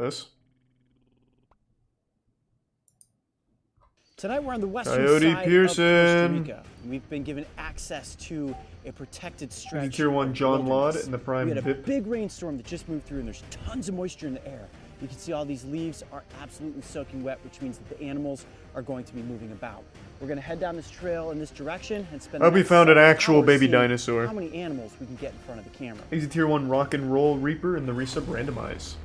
This. Tonight we're on the western Coyote side Pearson. of Costa Rica. We've been given access to a protected stretch. Tier 1 of John Laud wilderness. in the prime We had a VIP. big rainstorm that just moved through, and there's tons of moisture in the air. You can see all these leaves are absolutely soaking wet, which means that the animals are going to be moving about. We're going to head down this trail in this direction and spend. I hope we found an actual baby dinosaur. How many animals we can get in front of the camera? He's a tier 1 rock and roll reaper in the resub randomize.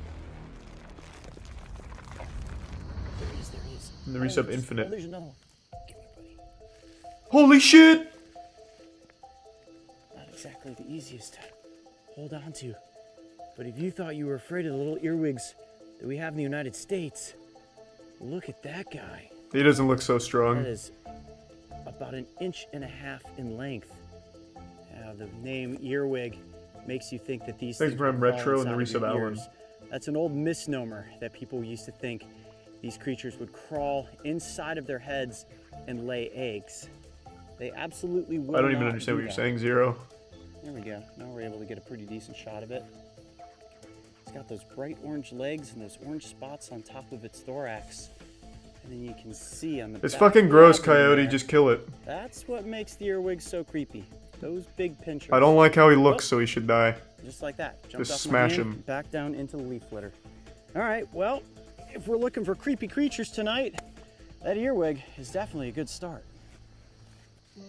There he is. There he is. In the resub infinite. Oh, there's another one. Give me, buddy. Holy shit! Not exactly the easiest to hold on to. But if you thought you were afraid of the little earwigs that we have in the United States, look at that guy. He doesn't look so strong. That is about 1.5 inches in length. The name earwig makes you think that these Thanks things for will retro crawl and the inside of resub your Alan. ears. That's an old misnomer that people used to think these creatures would crawl inside of their heads and lay eggs. They absolutely will. I don't even not understand do what you're that. saying, Zero. There we go. Now we're able to get a pretty decent shot of it. It's got those bright orange legs and those orange spots on top of its thorax. And then you can see on the It's back fucking of the gross, abdomen Coyote. there, Just kill it. that's what makes the earwigs so creepy. Those big pinchers. I don't like how he looks, so he should die. Just like that. Jumped Just off my smash hand, him. back down into the leaf litter. All right, well, if we're looking for creepy creatures tonight, that earwig is definitely a good start. All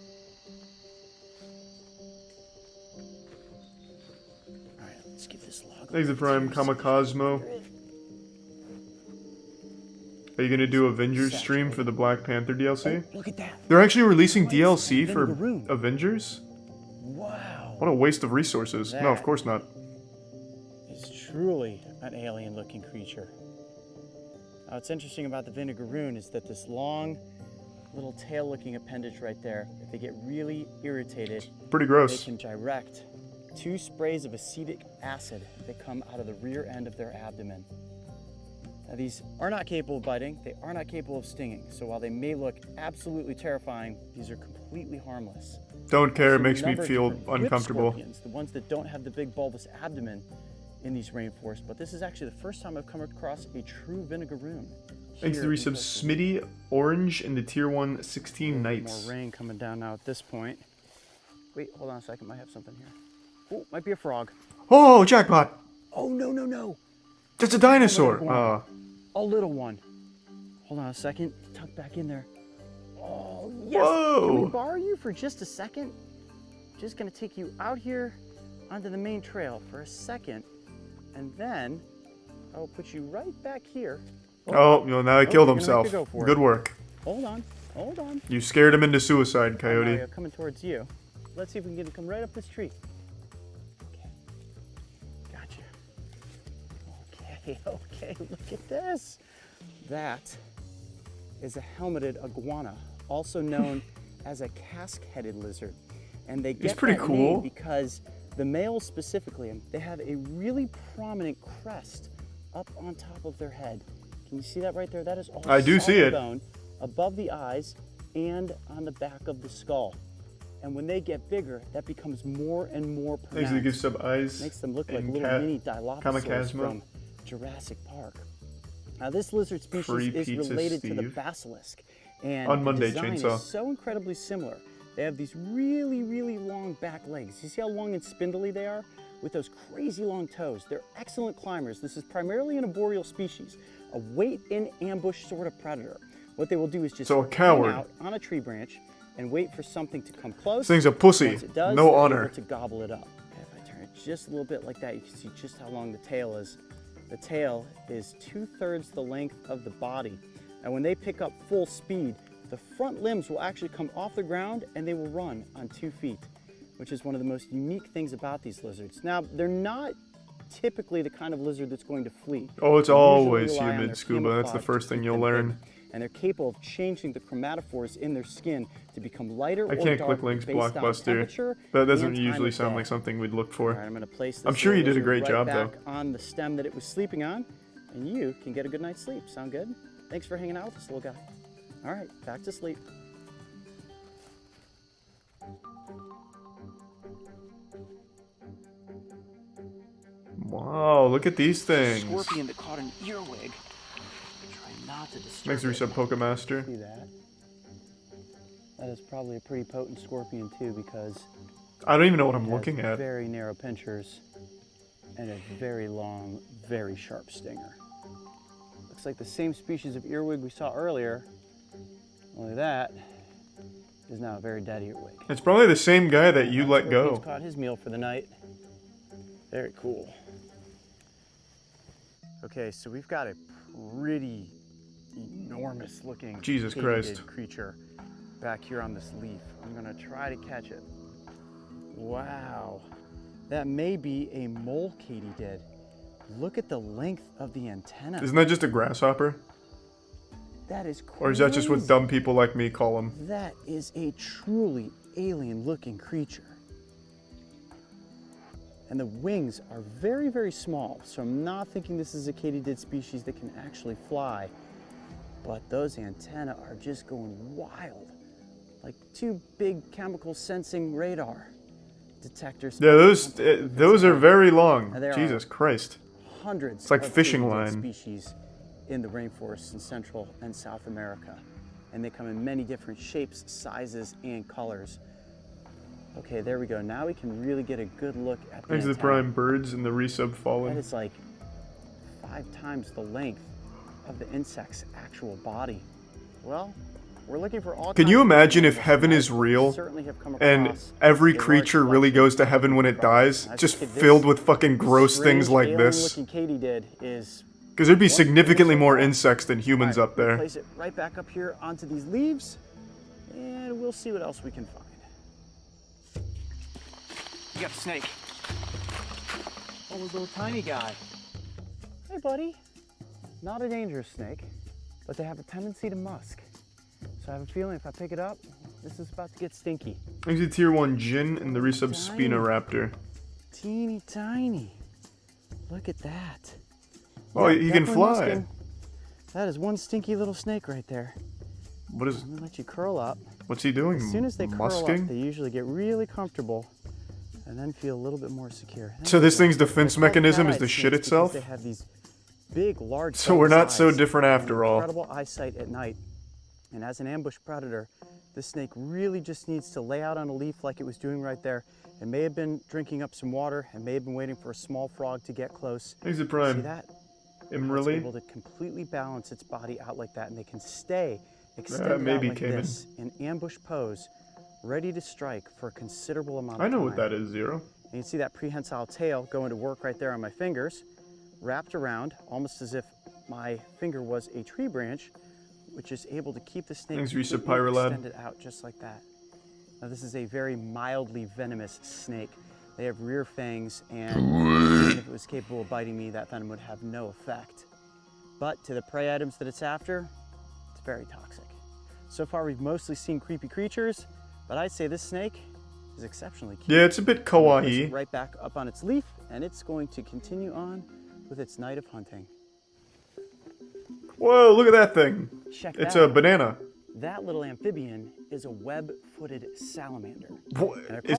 right, let's give this log. Thanks for Prime Kamikazmo. Are you gonna do Avengers stream for the Black Panther DLC? Oh, look at that. They're actually releasing Nice. DLC for Vinegar-roon. Avengers? Wow. What a waste of resources. No, of course not. It's truly an alien-looking creature. Now, what's interesting about the vinegar-roon is that this long, little tail-looking appendage right there, if they get really irritated, Pretty they gross. can direct 2 sprays of acetic acid that come out of the rear end of their abdomen. Now, these are not capable of biting, they are not capable of stinging, so while they may look absolutely terrifying, these are completely harmless. Don't care, it There's a makes me number of feel different whip uncomfortable. scorpions, the ones that don't have the big bulbous abdomen in these rainforests, but this is actually the first time I've come across a true vinegar-roon. Thanks to the resub Smitty Orange in the tier 1 16 Knights. More rain coming down now at this point. Wait, hold on a second, might have something here. Oh, might be a frog. Oh, jackpot! Oh, no, no, no. That's a dinosaur! A little one. Hold on a second, tuck back in there. Oh, yes! Whoa. Can we borrow you for just a second? Just gonna take you out here onto the main trail for a second, and then I'll put you right back here. Oh, no, now he killed you're gonna himself. make me go for it. Good work. Hold on, hold on. You scared him into suicide, Coyote. Mario, coming towards you. Let's see if we can get him to come right up this tree. Okay, gotcha. Okay, look at this. That is a helmeted iguana, also known as a cask-headed lizard. And they get pretty that cool. name because the males specifically, they have a really prominent crest up on top of their head. Can you see that right there? That is all I do see solid it. bone above the eyes and on the back of the skull. And when they get bigger, that becomes more and more Thanks to the pronounced. good sub eyes. Makes them look like and little mini Dilophosaurs Kamikazmo. from Jurassic Park. Now, this lizard species Free is pizza, related to the Steve. basilisk, and On Monday, the design Chainsaw. is so incredibly similar. They have these really, really long back legs. You see how long and spindly they are? With those crazy long toes. They're excellent climbers. This is primarily an arboreal species, a wait in ambush sort of predator. What they will do is just So a hang coward. out on a tree branch and wait for something to come close. This thing's a pussy. Once it does, No they're honor. able to gobble it up. Okay, if I turn it just a little bit like that, you can see just how long the tail is. The tail is 2/3 the length of the body. And when they pick up full speed, the front limbs will actually come off the ground and they will run on 2 feet, which is one of the most unique things about these lizards. Now, they're not typically the kind of lizard that's going to flee. Oh, it's They usually always rely on humid, their Scuba. That's the camouflage first to thing keep you'll them learn. hidden. And they're capable of changing the chromatophores in their skin to become lighter I or can't darker click links, based on Blockbuster. temperature That doesn't and time usually of sound day. like something we'd look All for. right, I'm going to place this I'm sure you little did a great lizard job, right though. back on the stem that it was sleeping on, and you can get a good night's sleep. Sound good? Thanks for hanging out with this little guy. All right, back to sleep. Wow, look at these things. Scorpion that caught an earwig. Try not to disturb Thanks, Resub Pokemaster. See that? That is probably a pretty potent scorpion too, because I don't even know what I'm it has looking at. very narrow pinchers and a very long, very sharp stinger. Looks like the same species of earwig we saw earlier, only that is now a very dead earwig. It's probably the same guy that you let Scorpion's go. caught his meal for the night. Very cool. Okay, so we've got a pretty enormous looking Jesus katydid Christ. creature back here on this leaf. I'm gonna try to catch it. Wow, that may be a mole katydid. Look at the length of the antenna. Isn't that just a grasshopper? That is crazy. Or is that just what dumb people like me call them? That is a truly alien looking creature. And the wings are very, very small, so I'm not thinking this is a katydid species that can actually fly. But those antennae are just going wild, like two big chemical sensing radar detectors. Yeah, those are very long. There Jesus Christ. Hundreds It's like of fishing katydid line. species in the rainforests in Central and South America. And they come in many different shapes, sizes, and colors. Okay, there we go. Now we can really get a good look at the Thanks to the antenna. prime birds and the resub That fallen. is like 5 times the length of the insect's actual body. Well, we're looking for all Can kinds you of imagine if animals. heavy is I real certainly have come and across every a large creature really collection goes to of heaven when it crocodiles. dies? I Just think this filled with fucking gross things strange like this? alien-looking katydid is Because there'd be one significantly thing so more far. insects than humans All right, up there. Place it right back up here onto these leaves, and we'll see what else we can find. You got a snake. Oh, a little tiny guy. Hey, buddy. Not a dangerous snake, but they have a tendency to musk. So I have a feeling if I pick it up, this is about to get stinky. Thanks to Tier 1 Jin and the resub Tiny. Spinoraptor. Teeny tiny. Look at that. Oh, Yeah, he can definitely fly. musking. That is one stinky little snake right there. What is... I'm gonna let you curl up. What's he doing? As soon as they curl Musking? up, they usually get really comfortable and then feel a little bit more secure. So this thing's defense They're called mechanism is cat-eyed to shit snakes itself? because they have these big, large. So we're not so eyes different and after all. Incredible eyesight at night, and as an ambush predator, this snake really just needs to lay out on a leaf like it was doing right there. It may have been drinking up some water. It may have been waiting for a small frog to get close. Thanks to See Prime. that? It's Imrally. able to completely balance its body out like that, and they can stay extended maybe out like came in. this in ambush pose, ready to strike for a considerable amount of I time. know what that is, Zero. And you can see that prehensile tail going to work right there on my fingers, wrapped around, almost as if my finger was a tree branch, which is able to keep the snake Thanks, Risa completely Pyrolab. extended out just like that. Now this is a very mildly venomous snake. They have rear fangs, and even if it was capable of biting me, that venom would have no effect. But to the prey items that it's after, it's very toxic. So far we've mostly seen creepy creatures, but I'd say this snake is exceptionally cute. Yeah, it's a bit Place kawaii. it right back up on its leaf, and it's going to continue on with its night of hunting. Whoa, look at that thing. Check It's that a out. banana. That little amphibian is a web-footed salamander. What? And they're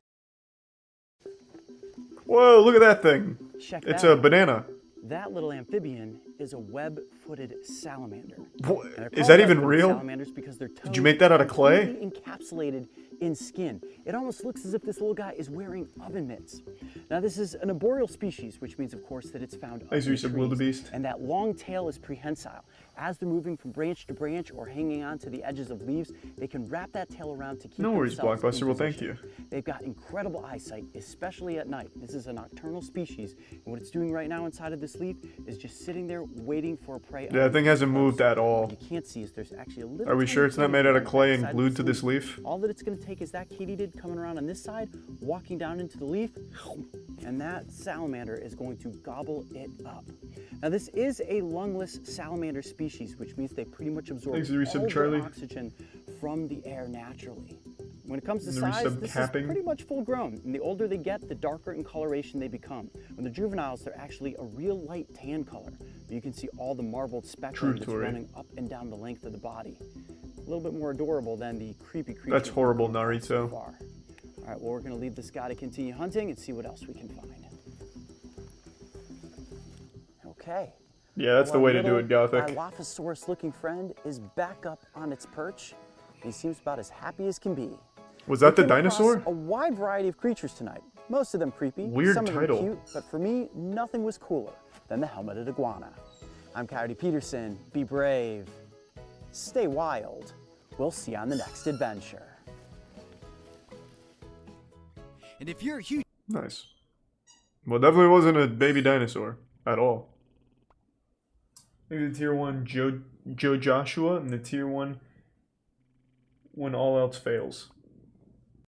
Whoa, look at that thing. Check It's that a out. banana. That little amphibian is a web-footed salamander. What? And they're Is called that even web-footed real? Salamanders because their toes Did you make that out of are clay? completely encapsulated in skin. It almost looks as if this little guy is wearing oven mitts. Now this is an arboreal species, which means of course that it's found up Thanks, in Risa trees, Wildebeest. and that long tail is prehensile. As they're moving from branch to branch or hanging on to the edges of leaves, they can wrap that tail around to keep No worries, themselves in Blockbuster. Well, thank position. you. They've got incredible eyesight, especially at night. This is a nocturnal species, and what it's doing right now inside of this leaf is just sitting there waiting for a prey. Yeah, that thing hasn't moved at all. What you can't see is there's actually a little. Are we tiny sure it's not katydid made out on of the clay and backside of glued to this leaf? All that it's going to take is that katydid coming around on this side, walking down into the leaf, and that salamander is going to gobble it up. Now this is a lungless salamander species, which means they pretty much absorb Thanks, the resub all Charlie. their oxygen from the air naturally. When it comes to And the size, resub this capping. is pretty much full grown, and the older they get, the darker in coloration they become. When they're juveniles, they're actually a real light tan color, but you can see all the marbled spectrum that's Tori. running up and down the length of the body. A little bit more adorable than the creepy creature. That's horrible, we've got so Naruto. far. All right, well, we're gonna leave this guy to continue hunting and see what else we can find. Okay. Yeah, that's the Well, way our to do it, little Gothic. Dilophosaurus-looking friend is back up on its perch. He seems about as happy as can be. Was that the We came across dinosaur? a wide variety of creatures tonight. Most of them creepy, Weird some of them title. cute, but for me, nothing was cooler than the helmeted iguana. I'm Coyote Peterson. Be brave. Stay wild. We'll see you on the next adventure. And if you're a huge Nice. Well, definitely wasn't a baby dinosaur at all. Maybe the tier 1 Joe Joshua and the tier 1 when all else fails.